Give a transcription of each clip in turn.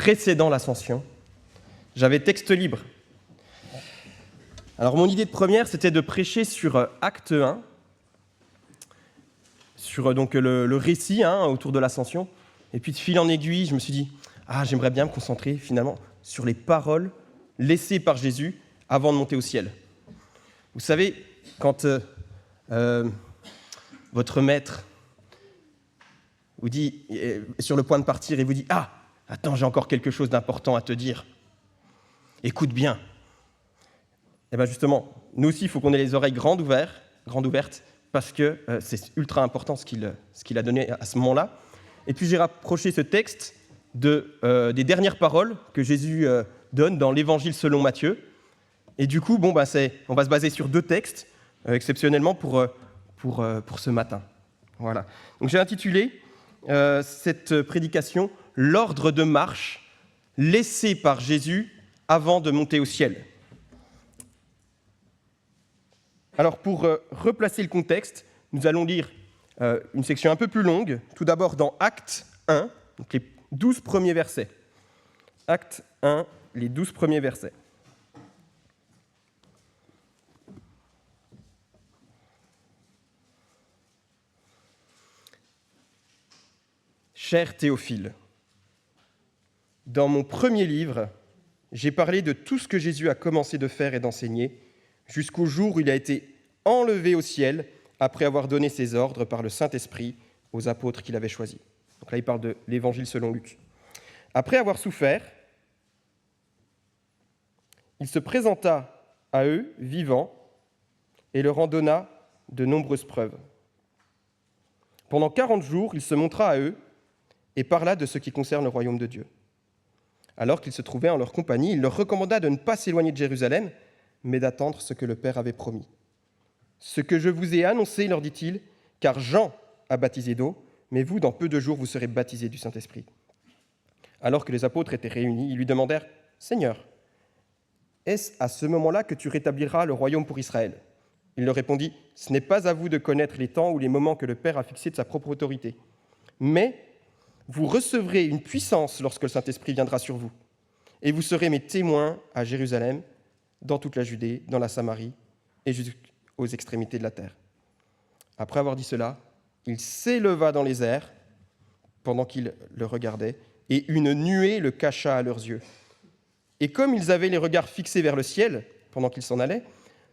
précédant l'ascension, j'avais texte libre. Alors mon idée de première, c'était de prêcher sur Acte 1, sur donc le récit autour de l'ascension. Et puis de fil en aiguille, je me suis dit, j'aimerais bien me concentrer finalement sur les paroles laissées par Jésus avant de monter au ciel. Vous savez, quand votre maître vous dit, est sur le point de partir et vous dit « Ah, attends, j'ai encore quelque chose d'important à te dire. Écoute bien. » Et bien justement, nous aussi, il faut qu'on ait les oreilles grandes ouvertes, parce que c'est ultra important ce qu'il a donné à ce moment-là. Et puis j'ai rapproché ce texte des dernières paroles que Jésus donne dans l'Évangile selon Matthieu. Et du coup, on va se baser sur 2 textes, exceptionnellement pour ce matin. Voilà. Donc j'ai intitulé cette prédication « L'ordre de marche laissé par Jésus avant de monter au ciel ». Alors pour replacer le contexte, nous allons lire une section un peu plus longue, tout d'abord dans Acte 1, donc les 12 premiers versets. Acte 1, les 12 premiers versets. Cher Théophile, dans mon premier livre, j'ai parlé de tout ce que Jésus a commencé de faire et d'enseigner, jusqu'au jour où il a été enlevé au ciel après avoir donné ses ordres par le Saint-Esprit aux apôtres qu'il avait choisis. Donc là, il parle de l'Évangile selon Luc. Après avoir souffert, il se présenta à eux vivant et leur en donna de nombreuses preuves. Pendant 40 jours, il se montra à eux et parla de ce qui concerne le royaume de Dieu. Alors qu'ils se trouvaient en leur compagnie, il leur recommanda de ne pas s'éloigner de Jérusalem, mais d'attendre ce que le Père avait promis. « Ce que je vous ai annoncé, leur dit-il, car Jean a baptisé d'eau, mais vous, dans peu de jours, vous serez baptisés du Saint-Esprit. » Alors que les apôtres étaient réunis, ils lui demandèrent « Seigneur, est-ce à ce moment-là que tu rétabliras le royaume pour Israël ?» Il leur répondit « Ce n'est pas à vous de connaître les temps ou les moments que le Père a fixés de sa propre autorité, mais vous recevrez une puissance lorsque le Saint-Esprit viendra sur vous, et vous serez mes témoins à Jérusalem, dans toute la Judée, dans la Samarie et jusqu'aux extrémités de la terre. » Après avoir dit cela, il s'éleva dans les airs pendant qu'ils le regardaient, et une nuée le cacha à leurs yeux. Et comme ils avaient les regards fixés vers le ciel pendant qu'ils s'en allaient,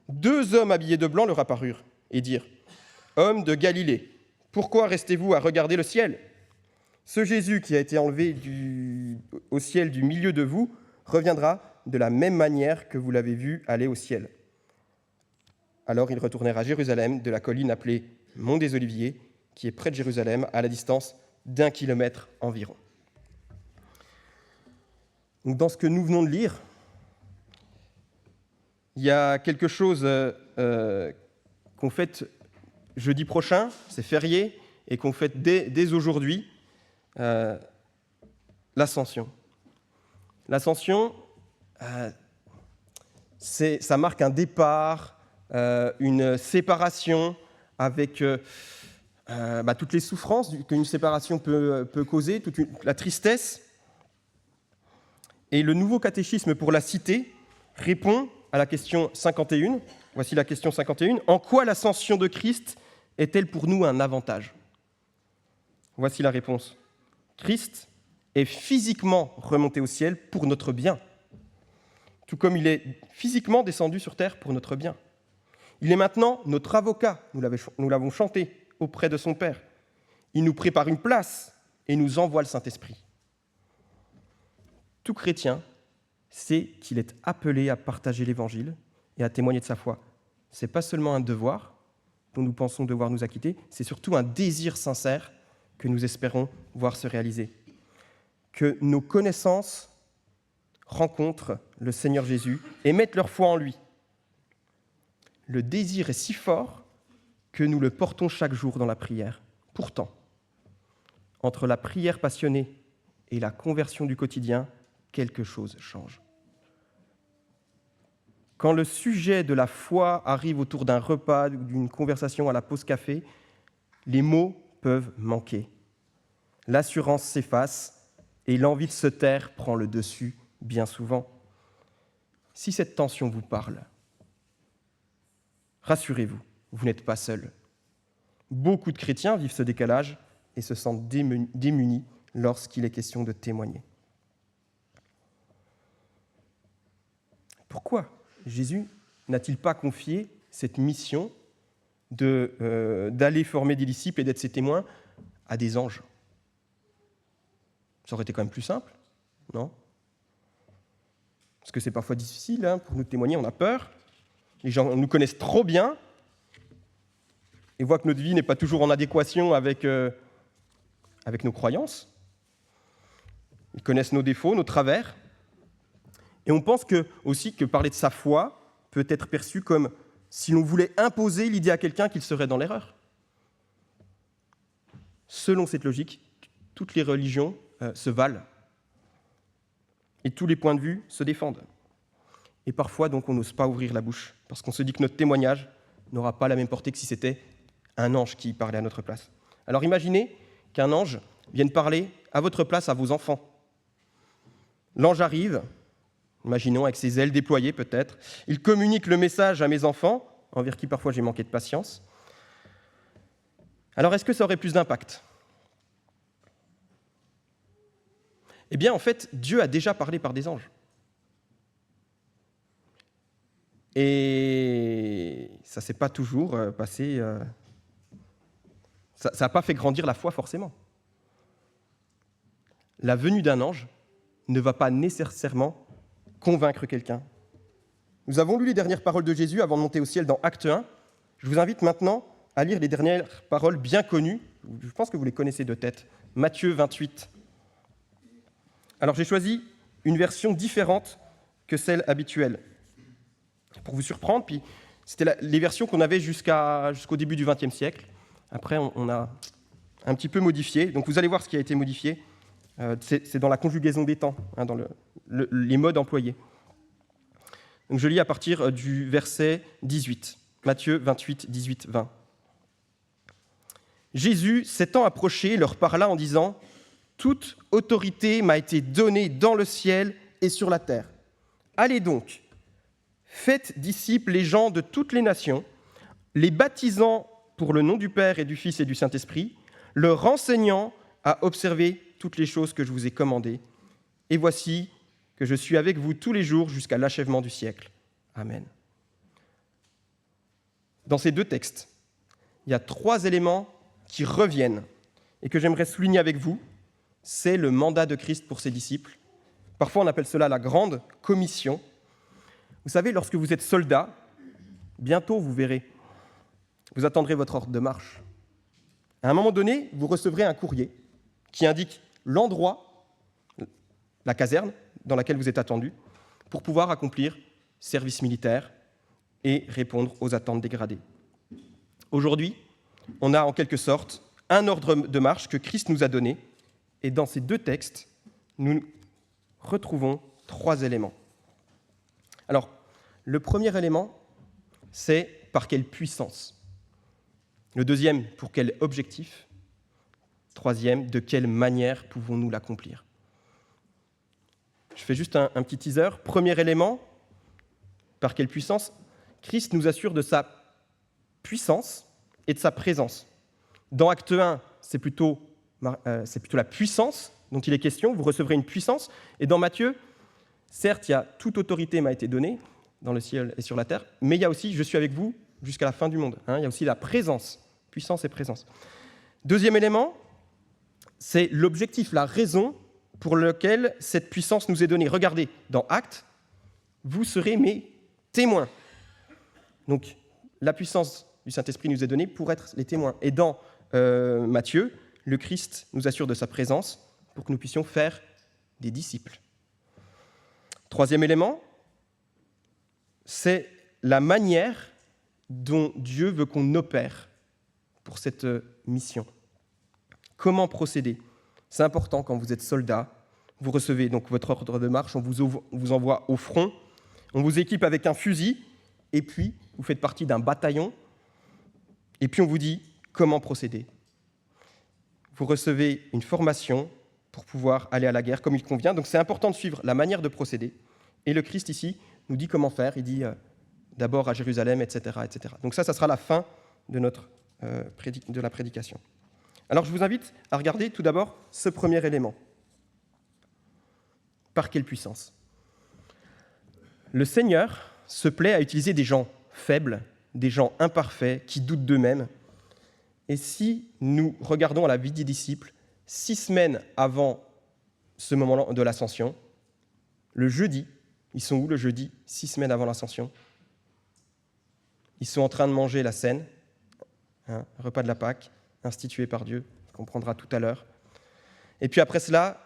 2 hommes habillés de blanc leur apparurent et dirent « Hommes de Galilée, pourquoi restez-vous à regarder le ciel ? Ce Jésus qui a été enlevé au ciel du milieu de vous reviendra de la même manière que vous l'avez vu aller au ciel. » Alors ils retournèrent à Jérusalem, de la colline appelée Mont des Oliviers, qui est près de Jérusalem, à la distance d'1 kilomètre environ. Donc dans ce que nous venons de lire, il y a quelque chose qu'on fête jeudi prochain, c'est férié, et qu'on fête dès aujourd'hui, l'Ascension. L'Ascension, ça marque un départ, une séparation avec toutes les souffrances qu'une séparation peut causer, la tristesse. Et le nouveau catéchisme pour la cité répond à la question 51. Voici la question 51. En quoi l'ascension de Christ est-elle pour nous un avantage ? Voici la réponse. Christ est physiquement remonté au ciel pour notre bien, tout comme il est physiquement descendu sur terre pour notre bien. Il est maintenant notre avocat, nous l'avons chanté, auprès de son Père. Il nous prépare une place et nous envoie le Saint-Esprit. Tout chrétien sait qu'il est appelé à partager l'Évangile et à témoigner de sa foi. Ce n'est pas seulement un devoir dont nous pensons devoir nous acquitter, c'est surtout un désir sincère que nous espérons voir se réaliser. Que nos connaissances rencontrent le Seigneur Jésus et mettent leur foi en lui. Le désir est si fort que nous le portons chaque jour dans la prière. Pourtant, entre la prière passionnée et la conversion du quotidien, quelque chose change. Quand le sujet de la foi arrive autour d'un repas ou d'une conversation à la pause café, les mots peuvent manquer. L'assurance s'efface et l'envie de se taire prend le dessus bien souvent. Si cette tension vous parle, rassurez-vous, vous n'êtes pas seul. Beaucoup de chrétiens vivent ce décalage et se sentent démunis lorsqu'il est question de témoigner. Pourquoi Jésus n'a-t-il pas confié cette mission d'aller former des disciples et d'être ses témoins à des anges? Ça aurait été quand même plus simple, non? Parce que c'est parfois difficile pour nous témoigner, on a peur. Les gens nous connaissent trop bien et voient que notre vie n'est pas toujours en adéquation avec nos croyances. Ils connaissent nos défauts, nos travers. Et on pense aussi que parler de sa foi peut être perçu comme si l'on voulait imposer l'idée à quelqu'un qu'il serait dans l'erreur. Selon cette logique, toutes les religions se valent et tous les points de vue se défendent. Et parfois, donc, on n'ose pas ouvrir la bouche parce qu'on se dit que notre témoignage n'aura pas la même portée que si c'était un ange qui parlait à notre place. Alors imaginez qu'un ange vienne parler à votre place à vos enfants. L'ange arrive, imaginons avec ses ailes déployées peut-être, il communique le message à mes enfants, envers qui parfois j'ai manqué de patience. Alors est-ce que ça aurait plus d'impact ? Eh bien en fait, Dieu a déjà parlé par des anges. Et ça ne s'est pas toujours passé... Ça n'a pas fait grandir la foi forcément. La venue d'un ange ne va pas nécessairement convaincre quelqu'un. Nous avons lu les dernières paroles de Jésus avant de monter au ciel dans Acte 1. Je vous invite maintenant à lire les dernières paroles bien connues. Je pense que vous les connaissez de tête. Matthieu 28. Alors j'ai choisi une version différente que celle habituelle. Pour vous surprendre, puis c'était les versions qu'on avait jusqu'au début du XXe siècle. Après, on a un petit peu modifié. Donc vous allez voir ce qui a été modifié. C'est dans la conjugaison des temps, dans les modes employés. Donc je lis à partir du verset 18. Matthieu 28, 18, 20. Jésus, s'étant approché, leur parla en disant « Toute autorité m'a été donnée dans le ciel et sur la terre. Allez donc, faites disciples les gens de toutes les nations, les baptisant pour le nom du Père et du Fils et du Saint-Esprit, leur enseignant à observer toutes les choses que je vous ai commandées. Et voici que je suis avec vous tous les jours jusqu'à l'achèvement du siècle. Amen. » Dans ces deux textes, il y a 3 éléments qui reviennent et que j'aimerais souligner avec vous. C'est le mandat de Christ pour ses disciples. Parfois, on appelle cela la grande commission. Vous savez, lorsque vous êtes soldat, bientôt, vous verrez, vous attendrez votre ordre de marche. À un moment donné, vous recevrez un courrier qui indique l'endroit, la caserne dans laquelle vous êtes attendu, pour pouvoir accomplir service militaire et répondre aux attentes dégradées. Aujourd'hui, on a en quelque sorte un ordre de marche que Christ nous a donné, et dans ces 2 textes, nous retrouvons 3 éléments. Alors, le premier élément, c'est par quelle puissance. Le deuxième, pour quel objectif. Troisième, de quelle manière pouvons-nous l'accomplir. Je fais juste un petit teaser. Premier élément, par quelle puissance. Christ nous assure de sa puissance et de sa présence. Dans Acte 1, c'est plutôt la puissance dont il est question. Vous recevrez une puissance. Et dans Matthieu, certes, il y a toute autorité m'a été donnée dans le ciel et sur la terre, mais il y a aussi « je suis avec vous jusqu'à la fin du monde ». Il y a aussi la présence, puissance et présence. Deuxième élément, c'est l'objectif, la raison pour laquelle cette puissance nous est donnée. Regardez, dans Actes, vous serez mes témoins. Donc, la puissance du Saint-Esprit nous est donnée pour être les témoins. Et dans Matthieu, le Christ nous assure de sa présence pour que nous puissions faire des disciples. Troisième élément, c'est la manière dont Dieu veut qu'on opère pour cette mission. Comment procéder ? C'est important quand vous êtes soldat. Vous recevez donc votre ordre de marche, on vous envoie au front, on vous équipe avec un fusil, et puis vous faites partie d'un bataillon, et puis on vous dit comment procéder. Vous recevez une formation pour pouvoir aller à la guerre comme il convient. Donc c'est important de suivre la manière de procéder. Et le Christ ici nous dit comment faire. Il dit d'abord à Jérusalem, etc., etc. Donc ça sera la fin de la prédication. Alors je vous invite à regarder tout d'abord ce premier élément. Par quelle puissance ? Le Seigneur se plaît à utiliser des gens faibles, des gens imparfaits, qui doutent d'eux-mêmes. Et si nous regardons à la vie des disciples, 6 semaines avant ce moment de l'ascension, le jeudi, ils sont où le jeudi, 6 semaines avant l'ascension ? Ils sont en train de manger la Cène, repas de la Pâque, institué par Dieu, qu'on prendra tout à l'heure. Et puis après cela,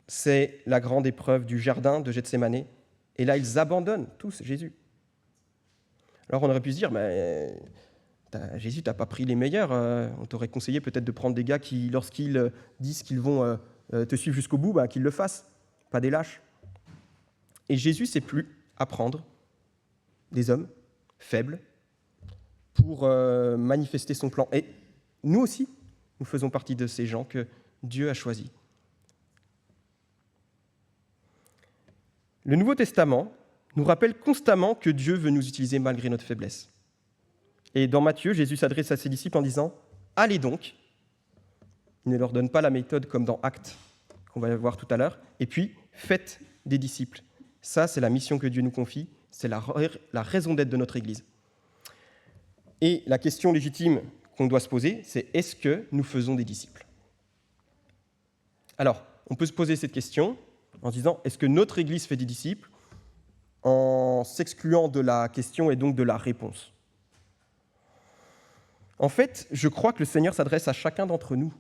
c'est la grande épreuve du jardin de Gethsémanée. Et là, ils abandonnent tous Jésus. Alors on aurait pu se dire, mais Jésus, tu n'as pas pris les meilleurs. On t'aurait conseillé peut-être de prendre des gars qui, lorsqu'ils disent qu'ils vont te suivre jusqu'au bout, qu'ils le fassent, pas des lâches. Et Jésus ne sait plus apprendre des hommes faibles pour manifester son plan. Et nous aussi, nous faisons partie de ces gens que Dieu a choisis. Le Nouveau Testament nous rappelle constamment que Dieu veut nous utiliser malgré notre faiblesse. Et dans Matthieu, Jésus s'adresse à ses disciples en disant « Allez donc ». Il ne leur donne pas la méthode comme dans Actes, qu'on va voir tout à l'heure. Et puis, faites des disciples. Ça, c'est la mission que Dieu nous confie. C'est la raison d'être de notre Église. Et la question légitime qu'on doit se poser, c'est est-ce que nous faisons des disciples ? Alors, on peut se poser cette question en se disant est-ce que notre Église fait des disciples ? En s'excluant de la question et donc de la réponse. En fait, je crois que le Seigneur s'adresse à chacun d'entre nous.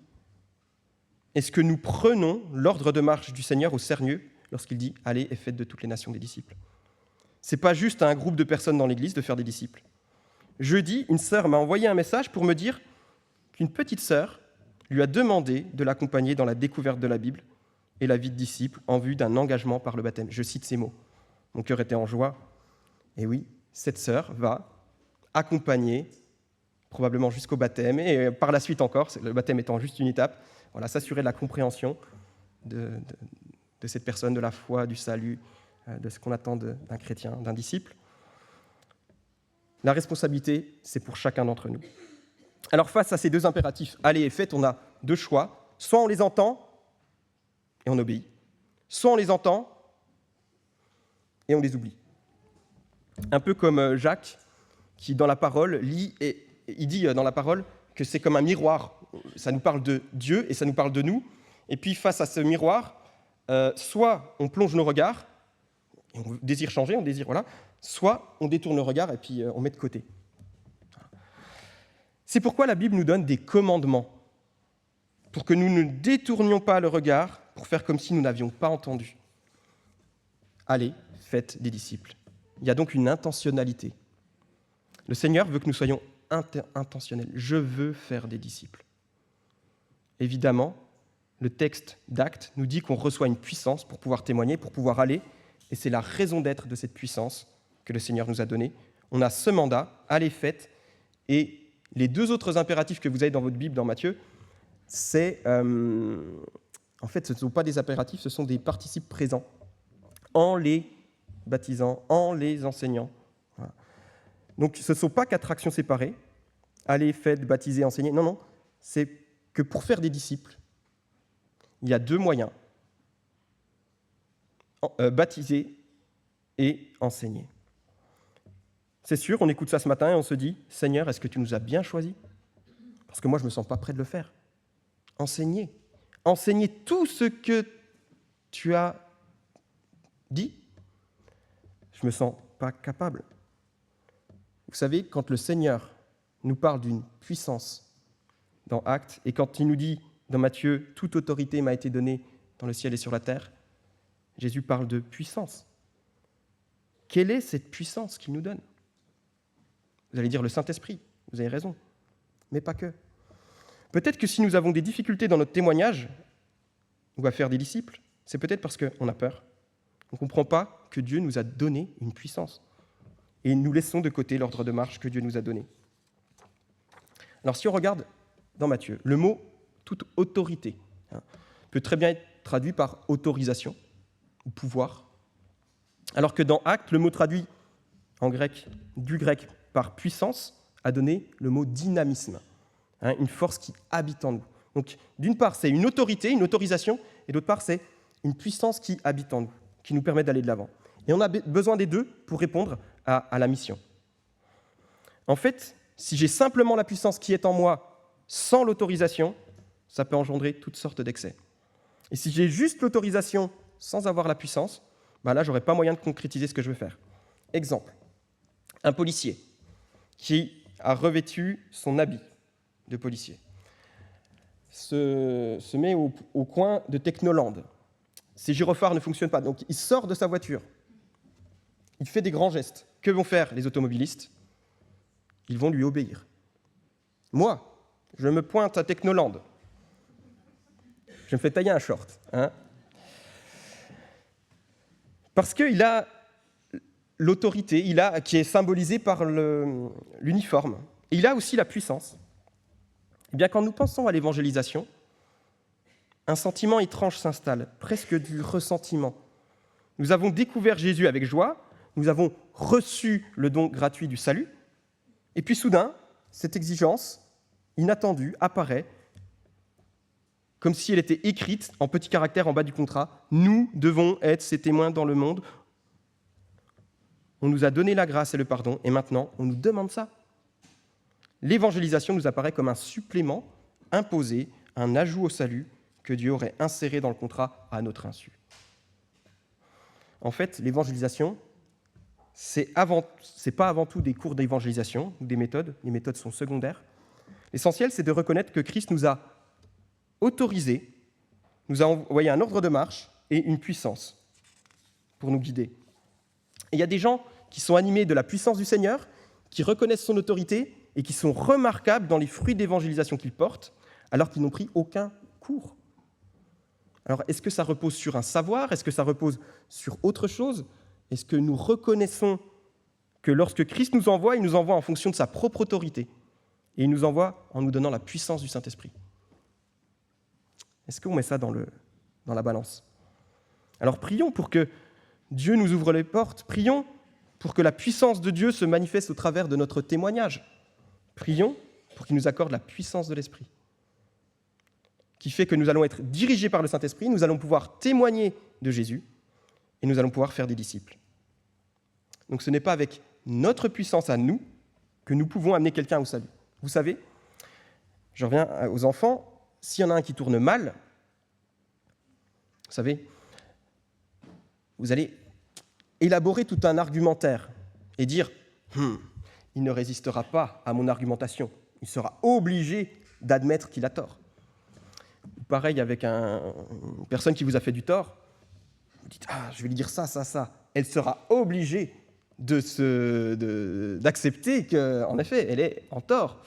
Est-ce que nous prenons l'ordre de marche du Seigneur au sérieux lorsqu'il dit « Allez et faites de toutes les nations des disciples » ? Ce n'est pas juste à un groupe de personnes dans l'Église de faire des disciples. Jeudi, une sœur m'a envoyé un message pour me dire qu'une petite sœur lui a demandé de l'accompagner dans la découverte de la Bible et la vie de disciple en vue d'un engagement par le baptême. Je cite ces mots. Mon cœur était en joie. Et oui, cette sœur va accompagner probablement jusqu'au baptême, et par la suite encore, le baptême étant juste une étape, voilà, s'assurer de la compréhension de cette personne, de la foi, du salut, de ce qu'on attend d'un chrétien, d'un disciple. La responsabilité, c'est pour chacun d'entre nous. Alors face à ces deux impératifs, allez et faites, on a deux choix. Soit on les entend et on obéit, soit on les entend et on les oublie. Un peu comme Jacques, qui dans la parole lit et il dit dans la parole que c'est comme un miroir. Ça nous parle de Dieu et ça nous parle de nous. Et puis face à ce miroir, soit on plonge nos regards, et on désire changer, on désire, voilà, soit on détourne le regard et puis on met de côté. C'est pourquoi la Bible nous donne des commandements, pour que nous ne détournions pas le regard, pour faire comme si nous n'avions pas entendu. Allez, faites des disciples. Il y a donc une intentionnalité. Le Seigneur veut que nous soyons intentionnels. Je veux faire des disciples. Évidemment, le texte d'Actes nous dit qu'on reçoit une puissance pour pouvoir témoigner, pour pouvoir aller, et c'est la raison d'être de cette puissance que le Seigneur nous a donnée. On a ce mandat, allez, faites, et les deux autres impératifs que vous avez dans votre Bible, dans Matthieu, c'est, en fait, ce ne sont pas des impératifs, ce sont des participes présents, en les baptisant, en les enseignant. Voilà. Donc, ce ne sont pas 4 actions séparées, allez, faites, baptiser, enseigner. Non, non, c'est que pour faire des disciples, il y a 2 moyens, baptiser et enseigner. C'est sûr, on écoute ça ce matin et on se dit « Seigneur, est-ce que tu nous as bien choisis ? Parce que moi, je ne me sens pas prêt de le faire. » Enseigner. Enseigner tout ce que tu as dit. Je ne me sens pas capable. Vous savez, quand le Seigneur nous parle d'une puissance dans Actes, et quand il nous dit dans Matthieu « Toute autorité m'a été donnée dans le ciel et sur la terre », Jésus parle de puissance. Quelle est cette puissance qu'il nous donne ? Vous allez dire le Saint-Esprit, vous avez raison, mais pas que. Peut-être que si nous avons des difficultés dans notre témoignage ou à faire des disciples, c'est peut-être parce qu'on a peur. On ne comprend pas que Dieu nous a donné une puissance. Et nous laissons de côté l'ordre de marche que Dieu nous a donné. Alors si on regarde dans Matthieu, le mot « toute autorité » peut très bien être traduit par autorisation ou pouvoir, alors que dans Actes, le mot traduit en grec, du grec par puissance, a donné le mot dynamisme, une force qui habite en nous. Donc, d'une part, c'est une autorité, une autorisation, et d'autre part, c'est une puissance qui habite en nous, qui nous permet d'aller de l'avant. Et on a besoin des deux pour répondre à la mission. En fait, si j'ai simplement la puissance qui est en moi sans l'autorisation, ça peut engendrer toutes sortes d'excès. Et si j'ai juste l'autorisation sans avoir la puissance, là, je n'aurai pas moyen de concrétiser ce que je veux faire. Exemple, un policier qui a revêtu son habit de policier se met au coin de Technoland. Ses gyrophares ne fonctionnent pas, donc il sort de sa voiture. Il fait des grands gestes. Que vont faire les automobilistes ? Ils vont lui obéir. Moi, je me pointe à Technoland. Je me fais tailler un short. Parce qu'il a l'autorité, qui est symbolisée par l'uniforme. Et il a aussi la puissance. Eh bien, quand nous pensons à l'évangélisation, un sentiment étrange s'installe, presque du ressentiment. Nous avons découvert Jésus avec joie, nous avons reçu le don gratuit du salut, et puis soudain, cette exigence inattendue apparaît comme si elle était écrite en petits caractères en bas du contrat. Nous devons être ses témoins dans le monde. On nous a donné la grâce et le pardon, et maintenant, on nous demande ça. L'évangélisation nous apparaît comme un supplément imposé, un ajout au salut que Dieu aurait inséré dans le contrat à notre insu. En fait, l'évangélisation, c'est pas avant tout des cours d'évangélisation ou des méthodes. Les méthodes sont secondaires. L'essentiel, c'est de reconnaître que Christ nous a autorisés, nous a envoyé un ordre de marche et une puissance pour nous guider. Et il y a des gens qui sont animés de la puissance du Seigneur, qui reconnaissent son autorité et qui sont remarquables dans les fruits d'évangélisation qu'ils portent, alors qu'ils n'ont pris aucun cours. Alors, est-ce que ça repose sur un savoir ? Est-ce que ça repose sur autre chose ? Est-ce que nous reconnaissons que lorsque Christ nous envoie, il nous envoie en fonction de sa propre autorité, et il nous envoie en nous donnant la puissance du Saint-Esprit ? Est-ce qu'on met ça dans la balance ? Alors, prions pour que Dieu nous ouvre les portes. Prions pour que la puissance de Dieu se manifeste au travers de notre témoignage. Prions pour qu'il nous accorde la puissance de l'Esprit, qui fait que nous allons être dirigés par le Saint-Esprit, nous allons pouvoir témoigner de Jésus et nous allons pouvoir faire des disciples. Donc ce n'est pas avec notre puissance à nous que nous pouvons amener quelqu'un au salut. Vous savez, je reviens aux enfants, s'il y en a un qui tourne mal, vous savez, vous allez élaborer tout un argumentaire et dire « il ne résistera pas à mon argumentation, il sera obligé d'admettre qu'il a tort ». Pareil avec une personne qui vous a fait du tort, vous dites « ah, je vais lui dire ça, ça, ça ». Elle sera obligée d'accepter qu'en effet, elle est en tort.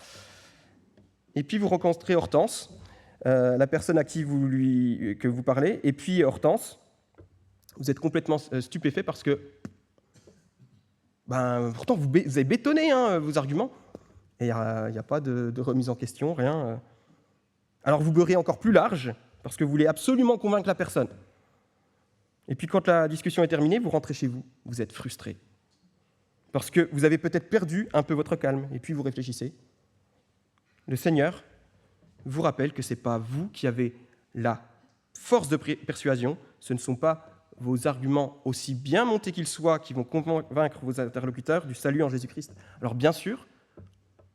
Et puis vous rencontrez Hortense, la personne à qui que vous parlez, et puis Hortense, vous êtes complètement stupéfait parce que, pourtant vous avez bétonné vos arguments, et il n'y a pas de remise en question, rien. Alors vous beurrez encore plus large, parce que vous voulez absolument convaincre la personne. Et puis quand la discussion est terminée, vous rentrez chez vous, vous êtes frustré. Parce que vous avez peut-être perdu un peu votre calme, et puis vous réfléchissez. Le Seigneur vous rappelle que ce n'est pas vous qui avez la force de persuasion, ce ne sont pas vos arguments, aussi bien montés qu'ils soient, qui vont convaincre vos interlocuteurs du salut en Jésus-Christ. Alors bien sûr,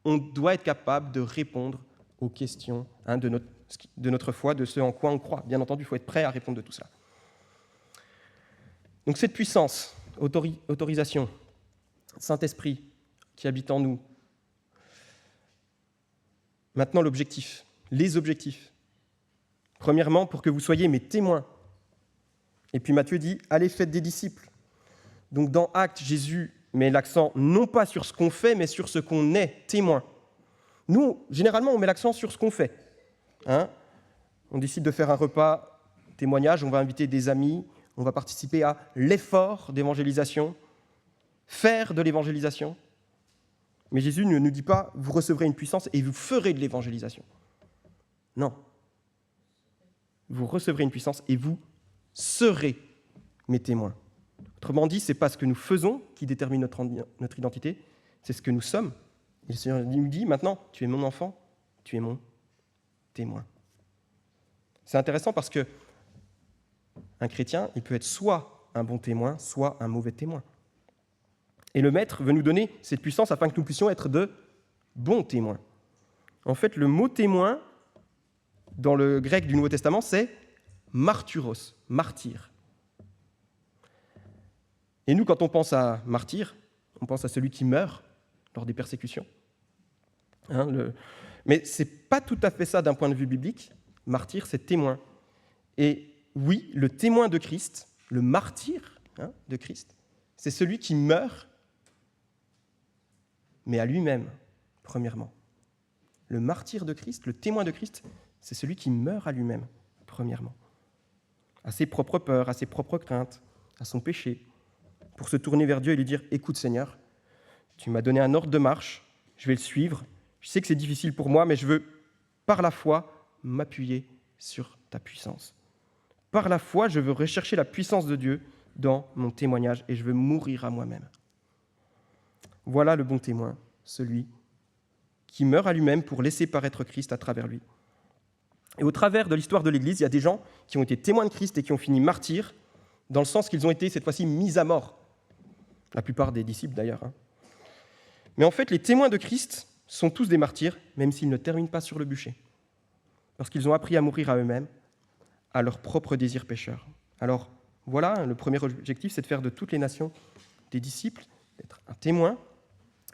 on doit être capable de répondre aux questions de notre foi, de ce en quoi on croit. Bien entendu, il faut être prêt à répondre de tout cela. Donc cette puissance, autorisation, Saint-Esprit qui habite en nous. Maintenant, l'objectif, les objectifs. Premièrement, pour que vous soyez mes témoins. Et puis Matthieu dit, allez, faites des disciples. Donc dans Actes, Jésus met l'accent non pas sur ce qu'on fait, mais sur ce qu'on est, témoin. Nous, généralement, on met l'accent sur ce qu'on fait. On décide de faire un repas témoignage, on va inviter des amis, on va participer à l'effort d'évangélisation, faire de l'évangélisation. Mais Jésus ne nous dit pas, vous recevrez une puissance et vous ferez de l'évangélisation. Non. vous recevrez une puissance et vous serez mes témoins. Autrement dit, ce n'est pas ce que nous faisons qui détermine notre identité, c'est ce que nous sommes. Et le Seigneur nous dit maintenant, tu es mon enfant, tu es mon témoin. C'est intéressant parce que un chrétien, il peut être soit un bon témoin, soit un mauvais témoin. Et le Maître veut nous donner cette puissance afin que nous puissions être de bons témoins. En fait, le mot témoin, dans le grec du Nouveau Testament, c'est martyros, martyr. Et nous, quand on pense à martyr, on pense à celui qui meurt lors des persécutions. Mais ce n'est pas tout à fait ça d'un point de vue biblique. Martyr, c'est témoin. Et oui, le témoin de Christ, le martyr de Christ, c'est celui qui meurt, mais à lui-même, premièrement. Le martyr de Christ, le témoin de Christ, c'est celui qui meurt à lui-même, premièrement. À ses propres peurs, à ses propres craintes, à son péché, pour se tourner vers Dieu et lui dire « Écoute Seigneur, tu m'as donné un ordre de marche, je vais le suivre, je sais que c'est difficile pour moi, mais je veux, par la foi, m'appuyer sur ta puissance. Par la foi, je veux rechercher la puissance de Dieu dans mon témoignage et je veux mourir à moi-même. » Voilà le bon témoin, celui qui meurt à lui-même pour laisser paraître Christ à travers lui. Et au travers de l'histoire de l'Église, il y a des gens qui ont été témoins de Christ et qui ont fini martyrs, dans le sens qu'ils ont été, cette fois-ci, mis à mort. La plupart des disciples, d'ailleurs. Mais en fait, les témoins de Christ sont tous des martyrs, même s'ils ne terminent pas sur le bûcher. Parce qu'ils ont appris à mourir à eux-mêmes, à leurs propres désirs pécheurs. Alors, voilà, le premier objectif, c'est de faire de toutes les nations des disciples, d'être un témoin.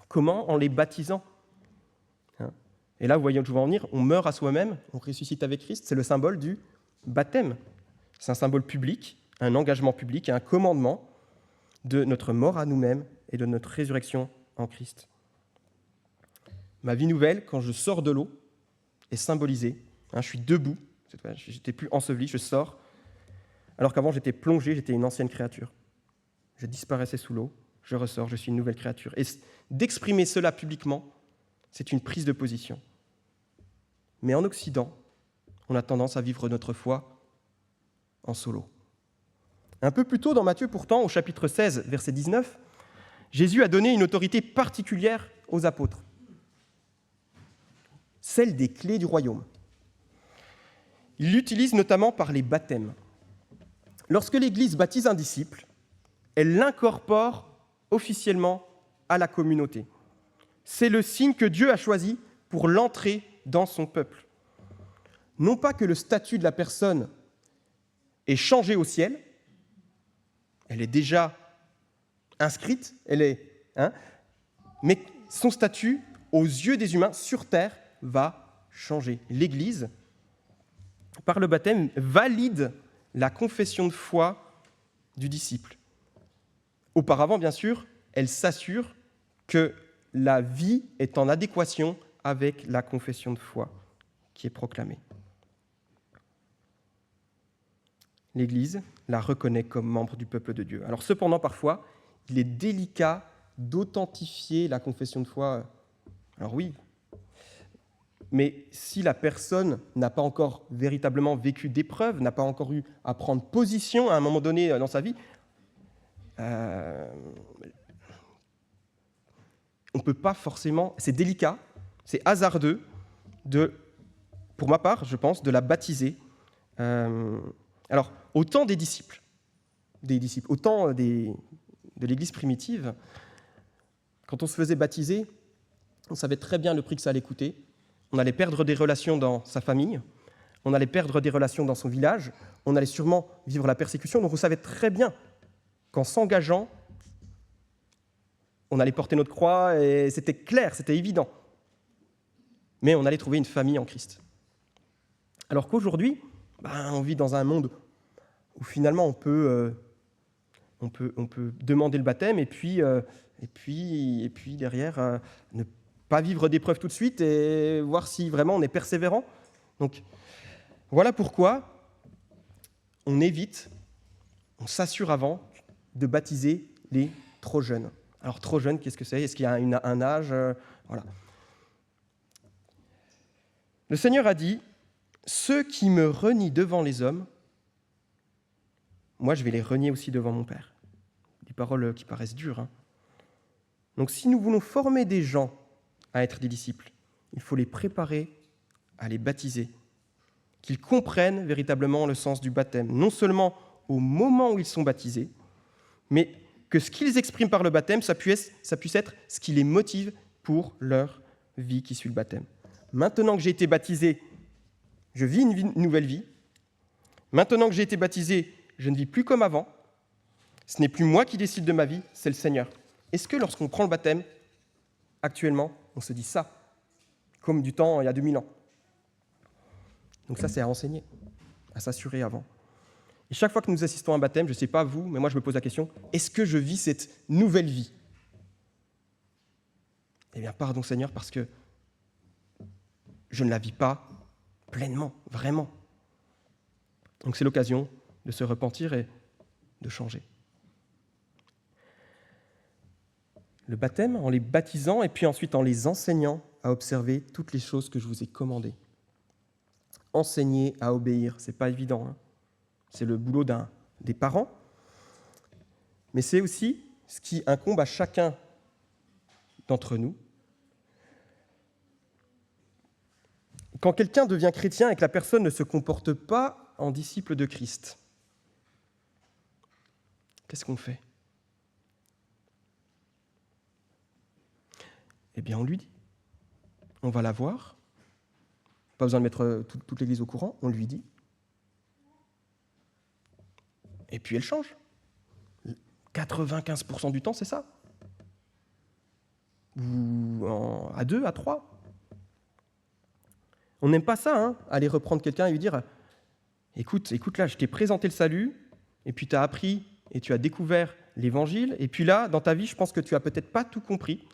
Comment ? En les baptisant. Et là, vous voyez où je veux en venir, on meurt à soi-même, on ressuscite avec Christ, c'est le symbole du baptême. C'est un symbole public, un engagement public et un commandement de notre mort à nous-mêmes et de notre résurrection en Christ. Ma vie nouvelle, quand je sors de l'eau, est symbolisée. Je suis debout, je n'étais plus enseveli, je sors, alors qu'avant j'étais plongé, j'étais une ancienne créature. Je disparaissais sous l'eau, je ressors, je suis une nouvelle créature. Et d'exprimer cela publiquement, c'est une prise de position. Mais en Occident, on a tendance à vivre notre foi en solo. Un peu plus tôt dans Matthieu, pourtant, au chapitre 16, verset 19, Jésus a donné une autorité particulière aux apôtres, celle des clés du royaume. Il l'utilise notamment par les baptêmes. Lorsque l'Église baptise un disciple, elle l'incorpore officiellement à la communauté. C'est le signe que Dieu a choisi pour l'entrée dans son peuple. Non pas que le statut de la personne ait changé au ciel, elle est déjà inscrite, mais son statut, aux yeux des humains, sur terre, va changer. L'Église, par le baptême, valide la confession de foi du disciple. Auparavant, bien sûr, elle s'assure que la vie est en adéquation avec la confession de foi qui est proclamée. L'Église la reconnaît comme membre du peuple de Dieu. Alors cependant, parfois, il est délicat d'authentifier la confession de foi. Alors oui, mais si la personne n'a pas encore véritablement vécu d'épreuves, n'a pas encore eu à prendre position à un moment donné dans sa vie, on ne peut pas forcément... C'est délicat, c'est hasardeux, pour ma part, je pense, de la baptiser. Alors, au temps des disciples, au temps de l'Église primitive, quand on se faisait baptiser, on savait très bien le prix que ça allait coûter. On allait perdre des relations dans sa famille, on allait perdre des relations dans son village, on allait sûrement vivre la persécution. Donc on savait très bien qu'en s'engageant, on allait porter notre croix, et c'était clair, c'était évident. Mais on allait trouver une famille en Christ. Alors qu'aujourd'hui, on vit dans un monde où finalement on peut demander le baptême et puis derrière ne pas vivre d'épreuves tout de suite et voir si vraiment on est persévérant. Donc voilà pourquoi on évite, on s'assure avant de baptiser les trop jeunes. Alors trop jeunes, qu'est-ce que c'est ? Est-ce qu'il y a un âge ? Voilà. Le Seigneur a dit Ceux qui me renient devant les hommes, moi je vais les renier aussi devant mon Père. Des paroles qui paraissent dures. Hein. Donc si nous voulons former des gens à être des disciples, il faut les préparer à les baptiser, qu'ils comprennent véritablement le sens du baptême, non seulement au moment où ils sont baptisés, mais que ce qu'ils expriment par le baptême, ça puisse être ce qui les motive pour leur vie qui suit le baptême. Maintenant que j'ai été baptisé, je vis une nouvelle vie. Maintenant que j'ai été baptisé, je ne vis plus comme avant. Ce n'est plus moi qui décide de ma vie, c'est le Seigneur. Est-ce que lorsqu'on prend le baptême, actuellement, on se dit ça, comme du temps il y a 2000 ans? Donc ça, c'est à enseigner, à s'assurer avant. Et chaque fois que nous assistons à un baptême, je ne sais pas vous, mais moi je me pose la question, est-ce que je vis cette nouvelle vie? Eh bien, pardon Seigneur, parce que je ne la vis pas pleinement, vraiment. Donc c'est l'occasion de se repentir et de changer. Le baptême, en les baptisant et puis ensuite en les enseignant à observer toutes les choses que je vous ai commandées. Enseigner à obéir, ce n'est pas évident. Hein. C'est le boulot des parents, mais c'est aussi ce qui incombe à chacun d'entre nous. Quand quelqu'un devient chrétien et que la personne ne se comporte pas en disciple de Christ, qu'est-ce qu'on fait? Eh bien, on lui dit. On va la voir. Pas besoin de mettre toute l'Église au courant, on lui dit. Et puis elle change. 95% du temps, c'est ça. Ou à 2, à 3. On n'aime pas ça, hein, aller reprendre quelqu'un et lui dire « Écoute, là, je t'ai présenté le salut, et puis tu as appris et tu as découvert l'Évangile, et puis là, dans ta vie, je pense que tu n'as peut-être pas tout compris,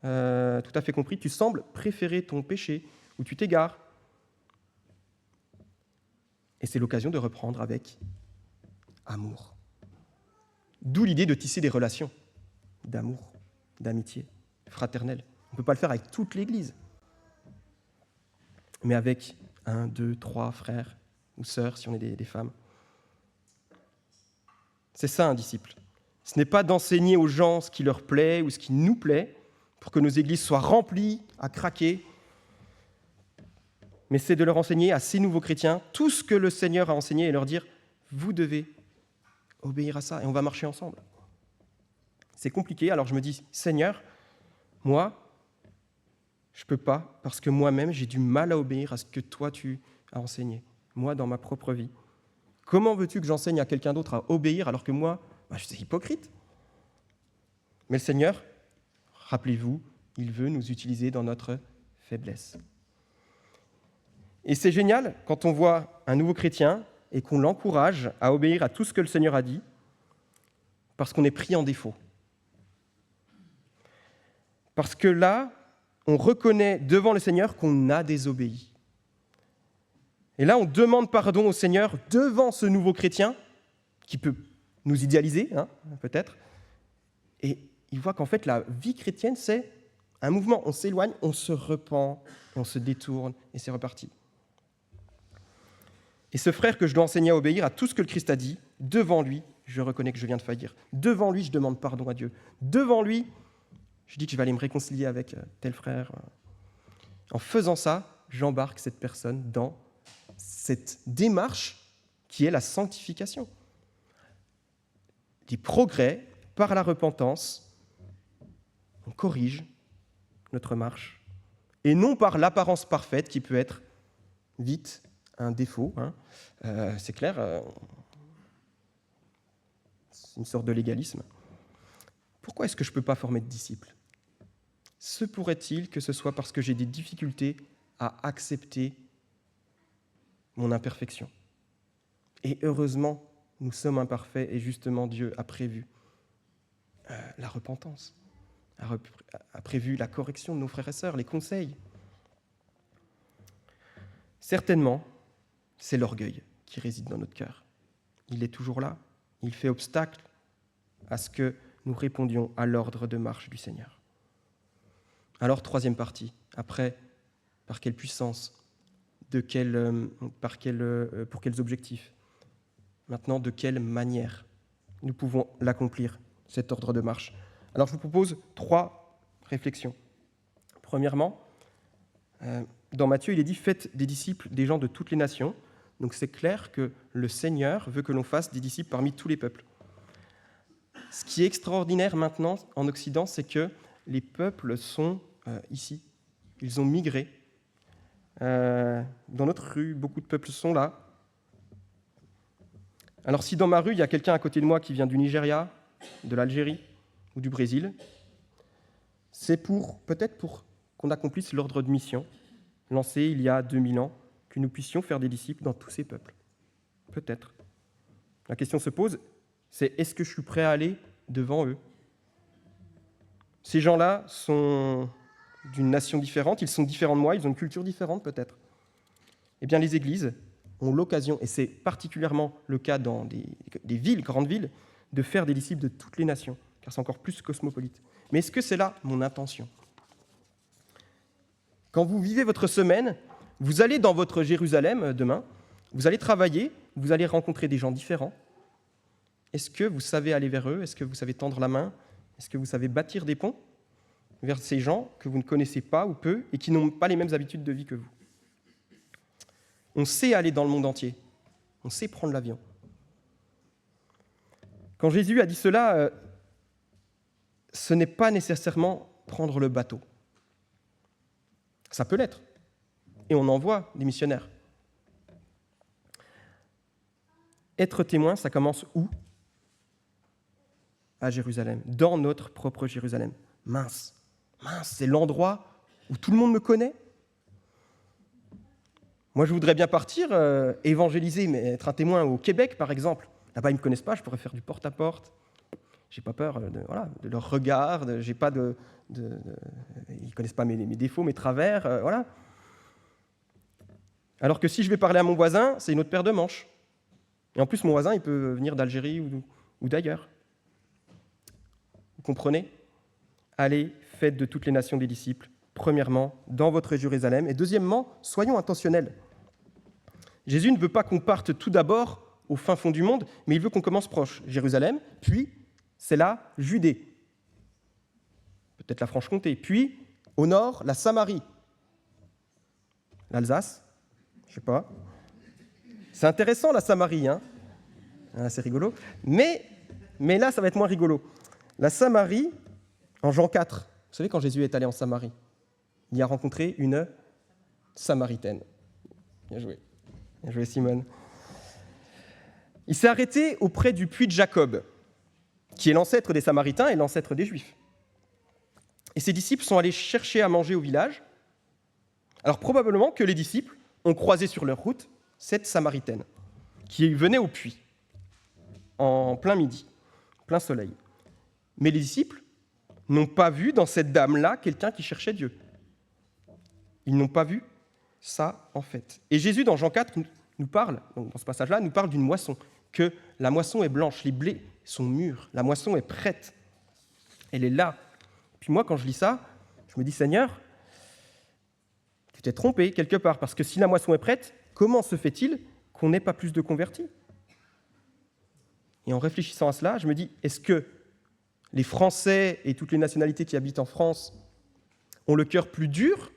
tout à fait compris, tu sembles préférer ton péché, ou tu t'égares. » Et c'est l'occasion de reprendre avec amour. D'où l'idée de tisser des relations d'amour, d'amitié, fraternelle. On ne peut pas le faire avec toute l'Église, mais avec 1, 2, 3 frères ou sœurs, si on est des femmes. C'est ça un disciple. Ce n'est pas d'enseigner aux gens ce qui leur plaît ou ce qui nous plaît pour que nos églises soient remplies à craquer, mais c'est de leur enseigner à ces nouveaux chrétiens tout ce que le Seigneur a enseigné et leur dire « Vous devez obéir à ça et on va marcher ensemble. » C'est compliqué, alors je me dis « Seigneur, moi, je ne peux pas parce que moi-même, j'ai du mal à obéir à ce que toi, tu as enseigné, moi, dans ma propre vie. Comment veux-tu que j'enseigne à quelqu'un d'autre à obéir alors que moi, je suis hypocrite ?» Mais le Seigneur, rappelez-vous, il veut nous utiliser dans notre faiblesse. Et c'est génial quand on voit un nouveau chrétien et qu'on l'encourage à obéir à tout ce que le Seigneur a dit, parce qu'on est pris en défaut. Parce que là, on reconnaît devant le Seigneur qu'on a désobéi. Et là, on demande pardon au Seigneur devant ce nouveau chrétien, qui peut nous idéaliser, hein, peut-être, et il voit qu'en fait, la vie chrétienne, c'est un mouvement. On s'éloigne, on se repent, on se détourne, et c'est reparti. Et ce frère que je dois enseigner à obéir à tout ce que le Christ a dit, devant lui, je reconnais que je viens de faillir. Devant lui, je demande pardon à Dieu. Devant lui, je dis que je vais aller me réconcilier avec tel frère. En faisant ça, j'embarque cette personne dans cette démarche qui est la sanctification. Des progrès par la repentance, on corrige notre marche, et non par l'apparence parfaite qui peut être vite un défaut. Hein. C'est clair, c'est une sorte de légalisme. Pourquoi est-ce que je ne peux pas former de disciples? Se pourrait-il que ce soit parce que j'ai des difficultés à accepter mon imperfection? Et heureusement, nous sommes imparfaits et justement Dieu a prévu la repentance, a prévu la correction de nos frères et sœurs, les conseils. Certainement, c'est l'orgueil qui réside dans notre cœur. Il est toujours là, il fait obstacle à ce que nous répondions à l'ordre de marche du Seigneur. Alors, troisième partie, après, par quelle puissance pour quels objectifs? Maintenant, de quelle manière nous pouvons l'accomplir, cet ordre de marche? Alors, je vous propose 3 réflexions. Premièrement, dans Matthieu, il est dit « Faites des disciples des gens de toutes les nations ». Donc, c'est clair que le Seigneur veut que l'on fasse des disciples parmi tous les peuples. Ce qui est extraordinaire maintenant en Occident, c'est que les peuples sont ici. Ils ont migré. Dans notre rue, beaucoup de peuples sont là. Alors si dans ma rue, il y a quelqu'un à côté de moi qui vient du Nigeria, de l'Algérie ou du Brésil, c'est peut-être pour qu'on accomplisse l'ordre de mission lancé il y a 2000 ans, que nous puissions faire des disciples dans tous ces peuples. Peut-être. La question se pose, c'est est-ce que je suis prêt à aller devant eux? Ces gens-là sont d'une nation différente, ils sont différents de moi, ils ont une culture différente peut-être. Eh bien, les églises ont l'occasion, et c'est particulièrement le cas dans des villes, grandes villes, de faire des disciples de toutes les nations, car c'est encore plus cosmopolite. Mais est-ce que c'est là mon intention? Quand vous vivez votre semaine, vous allez dans votre Jérusalem demain, vous allez travailler, vous allez rencontrer des gens différents. Est-ce que vous savez aller vers eux? Est-ce que vous savez tendre la main? Est-ce que vous savez bâtir des ponts vers ces gens que vous ne connaissez pas ou peu et qui n'ont pas les mêmes habitudes de vie que vous? On sait aller dans le monde entier. On sait prendre l'avion. Quand Jésus a dit cela, ce n'est pas nécessairement prendre le bateau. Ça peut l'être. Et on envoie des missionnaires. Être témoin, ça commence où? À Jérusalem, dans notre propre Jérusalem. Mince, c'est l'endroit où tout le monde me connaît. Moi, je voudrais bien partir, évangéliser, mais être un témoin au Québec, par exemple. Là-bas, ils ne me connaissent pas, je pourrais faire du porte-à-porte. J'ai pas peur de leur regard, ils ne connaissent pas mes défauts, mes travers, voilà. Alors que si je vais parler à mon voisin, c'est une autre paire de manches. Et en plus, mon voisin, il peut venir d'Algérie ou d'ailleurs. Vous comprenez? Allez, faites de toutes les nations des disciples. Premièrement, dans votre Jérusalem. Et deuxièmement, soyons intentionnels. Jésus ne veut pas qu'on parte tout d'abord au fin fond du monde, mais il veut qu'on commence proche. Jérusalem, puis c'est la Judée, peut-être la Franche-Comté, puis au nord, la Samarie, l'Alsace, je ne sais pas. C'est intéressant la Samarie, hein, c'est rigolo, mais là, ça va être moins rigolo. La Samarie, en Jean 4, vous savez, quand Jésus est allé en Samarie, il y a rencontré une Samaritaine. Bien joué Simone. Il s'est arrêté auprès du puits de Jacob, qui est l'ancêtre des Samaritains et l'ancêtre des Juifs. Et ses disciples sont allés chercher à manger au village. Alors probablement que les disciples ont croisé sur leur route cette Samaritaine, qui venait au puits, en plein midi, plein soleil. Mais les disciples n'ont pas vu dans cette dame-là quelqu'un qui cherchait Dieu. Ils n'ont pas vu ça, en fait. Et Jésus, dans Jean 4, nous parle, dans ce passage-là, nous parle d'une moisson, que la moisson est blanche, les blés sont mûrs, la moisson est prête, elle est là. Puis moi, quand je lis ça, je me dis, Seigneur, tu t'es trompé quelque part, parce que si la moisson est prête, comment se fait-il qu'on n'ait pas plus de convertis? Et en réfléchissant à cela, je me dis, est-ce que les Français et toutes les nationalités qui habitent en France ont le cœur plus dur?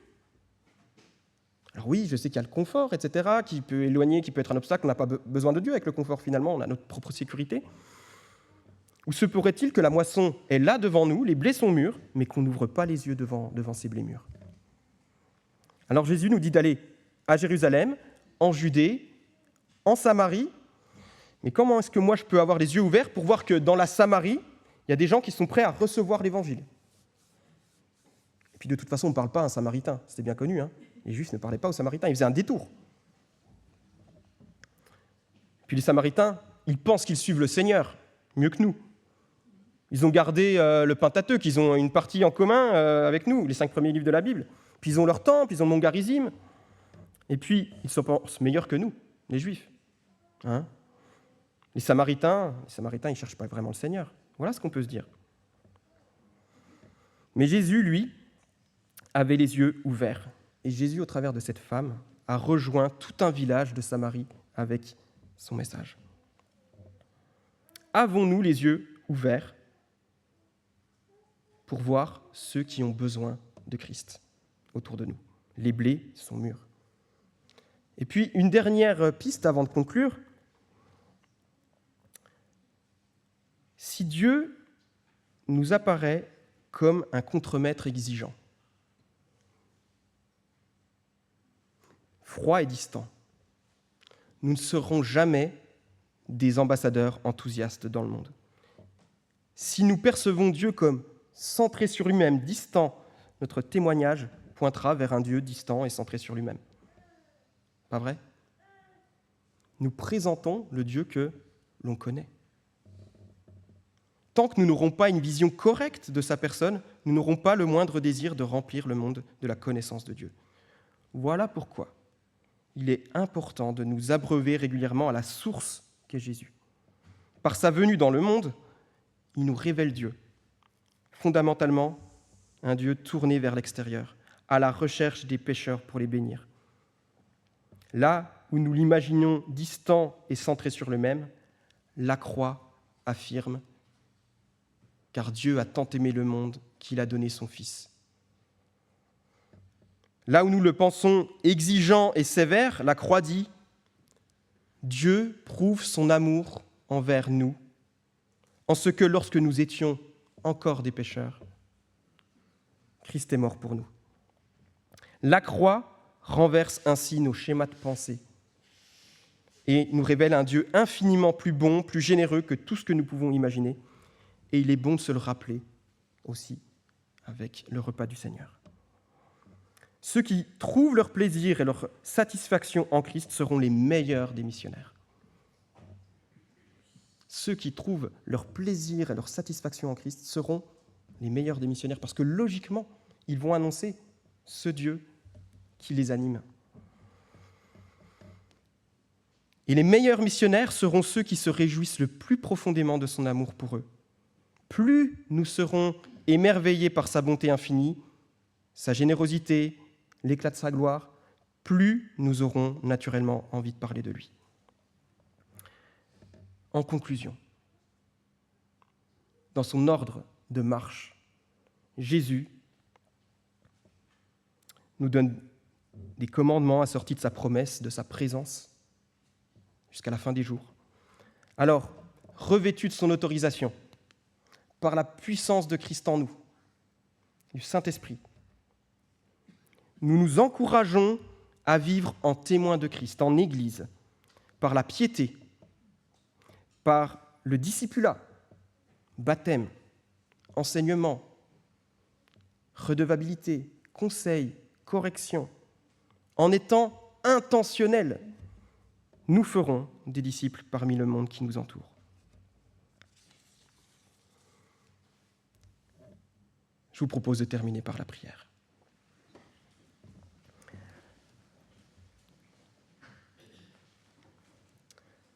Alors oui, je sais qu'il y a le confort, etc., qui peut éloigner, qui peut être un obstacle. On n'a pas besoin de Dieu avec le confort, finalement. On a notre propre sécurité. Ou se pourrait-il que la moisson est là devant nous, les blés sont mûrs, mais qu'on n'ouvre pas les yeux devant ces blés mûrs? Alors Jésus nous dit d'aller à Jérusalem, en Judée, en Samarie. Mais comment est-ce que moi je peux avoir les yeux ouverts pour voir que dans la Samarie, il y a des gens qui sont prêts à recevoir l'Évangile? Et puis de toute façon, on ne parle pas à un Samaritain, c'était bien connu, hein. Les Juifs ne parlaient pas aux Samaritains, ils faisaient un détour. Puis les Samaritains, ils pensent qu'ils suivent le Seigneur mieux que nous. Ils ont gardé le Pentateuque, ils ont une partie en commun avec nous, les 5 premiers livres de la Bible. Puis ils ont leur temple, ils ont le mont Garizim. Et puis, ils se pensent meilleurs que nous, les Juifs. Hein? Les Samaritains, ils ne cherchent pas vraiment le Seigneur. Voilà ce qu'on peut se dire. Mais Jésus, lui, avait les yeux ouverts. Et Jésus, au travers de cette femme, a rejoint tout un village de Samarie avec son message. Avons-nous les yeux ouverts pour voir ceux qui ont besoin de Christ autour de nous? Les blés sont mûrs. Et puis, une dernière piste avant de conclure. Si Dieu nous apparaît comme un contremaître exigeant, froid et distant, nous ne serons jamais des ambassadeurs enthousiastes dans le monde. Si nous percevons Dieu comme centré sur lui-même, distant, notre témoignage pointera vers un Dieu distant et centré sur lui-même. Pas vrai? Nous présentons le Dieu que l'on connaît. Tant que nous n'aurons pas une vision correcte de sa personne, nous n'aurons pas le moindre désir de remplir le monde de la connaissance de Dieu. Voilà pourquoi il est important de nous abreuver régulièrement à la source qu'est Jésus. Par sa venue dans le monde, il nous révèle Dieu. Fondamentalement, un Dieu tourné vers l'extérieur, à la recherche des pécheurs pour les bénir. Là où nous l'imaginons distant et centré sur lui-même, la croix affirme « Car Dieu a tant aimé le monde qu'il a donné son Fils ». Là où nous le pensons exigeant et sévère, la croix dit « Dieu prouve son amour envers nous, en ce que lorsque nous étions encore des pécheurs, Christ est mort pour nous. » La croix renverse ainsi nos schémas de pensée et nous révèle un Dieu infiniment plus bon, plus généreux que tout ce que nous pouvons imaginer. Et il est bon de se le rappeler aussi avec le repas du Seigneur. Ceux qui trouvent leur plaisir et leur satisfaction en Christ seront les meilleurs des missionnaires. Ceux qui trouvent leur plaisir et leur satisfaction en Christ seront les meilleurs des missionnaires parce que logiquement, ils vont annoncer ce Dieu qui les anime. Et les meilleurs missionnaires seront ceux qui se réjouissent le plus profondément de son amour pour eux. Plus nous serons émerveillés par sa bonté infinie, sa générosité, l'éclat de sa gloire, plus nous aurons naturellement envie de parler de lui. En conclusion, dans son ordre de marche, Jésus nous donne des commandements assortis de sa promesse, de sa présence, jusqu'à la fin des jours. Alors, revêtus de son autorisation, par la puissance de Christ en nous, du Saint-Esprit, nous nous encourageons à vivre en témoins de Christ, en Église, par la piété, par le discipulat, baptême, enseignement, redevabilité, conseil, correction. En étant intentionnels, nous ferons des disciples parmi le monde qui nous entoure. Je vous propose de terminer par la prière.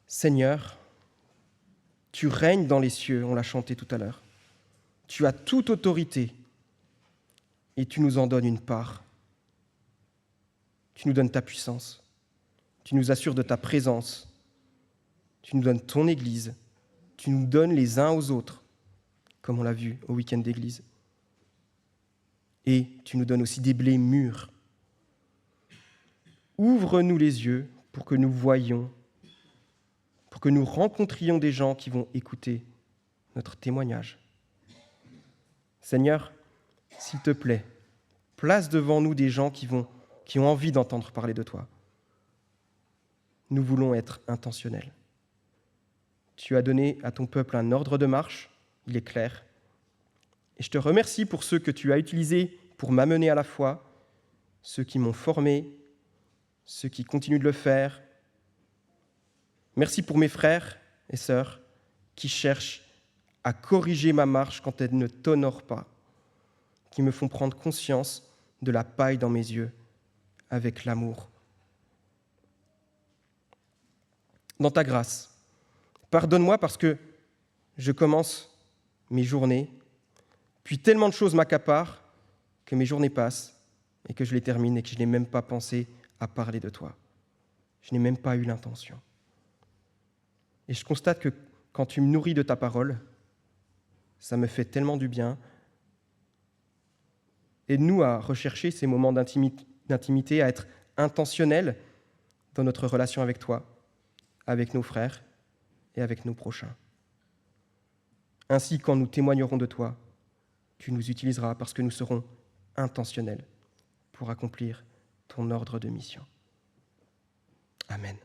Seigneur, tu règnes dans les cieux, on l'a chanté tout à l'heure. Tu as toute autorité et tu nous en donnes une part. Tu nous donnes ta puissance, tu nous assures de ta présence, tu nous donnes ton Église, tu nous donnes les uns aux autres, comme on l'a vu au week-end d'église. Et tu nous donnes aussi des blés mûrs. Ouvre-nous les yeux pour que nous voyions, pour que nous rencontrions des gens qui vont écouter notre témoignage. Seigneur, s'il te plaît, place devant nous des gens qui ont envie d'entendre parler de toi. Nous voulons être intentionnels. Tu as donné à ton peuple un ordre de marche, il est clair. Et je te remercie pour ceux que tu as utilisés pour m'amener à la foi, ceux qui m'ont formé, ceux qui continuent de le faire. Merci pour mes frères et sœurs qui cherchent à corriger ma marche quand elle ne t'honore pas, qui me font prendre conscience de la paille dans mes yeux avec l'amour. Dans ta grâce, pardonne-moi parce que je commence mes journées, puis tellement de choses m'accaparent que mes journées passent et que je les termine et que je n'ai même pas pensé à parler de toi. Je n'ai même pas eu l'intention. Et je constate que quand tu me nourris de ta parole, ça me fait tellement du bien. Aide-nous à rechercher ces moments d'intimité, à être intentionnels dans notre relation avec toi, avec nos frères et avec nos prochains. Ainsi, quand nous témoignerons de toi, tu nous utiliseras parce que nous serons intentionnels pour accomplir ton ordre de mission. Amen.